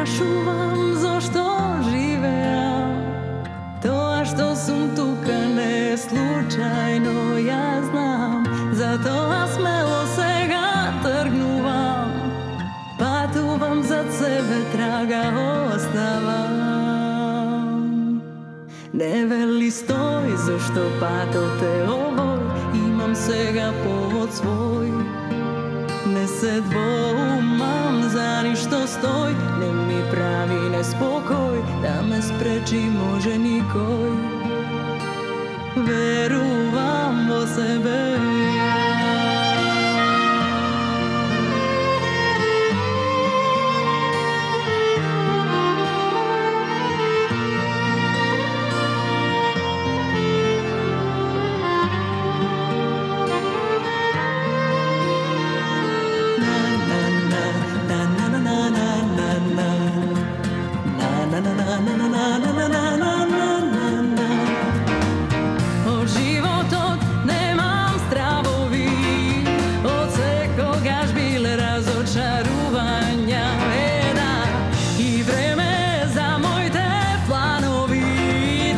прашувам зошто живеам. Тоа што сум тука не е случајно, ја знам. Затоа смело сега тргнувам. Патувам зад себе, трага оставам. Не вели стој, зашто патот е овој. Имам сега повод свој. Не се двоумам, за ништо стој. Не ми прави неспокој, да ме спречи може никој. Верувам во себе. Од животот немам стравови, од секогаш биле разочарувања. И време за моите планови,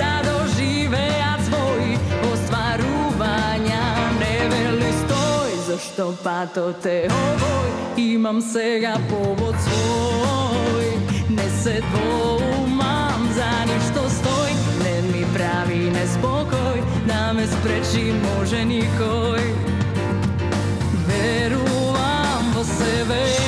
да доживеат своји остварувања. Не вели стој, зашто патот е овој. Имам сега повод свој. Не се двоумам, за ништо стој. Не ми прави неспокој, да ме спречи може никој. Верувам во себе.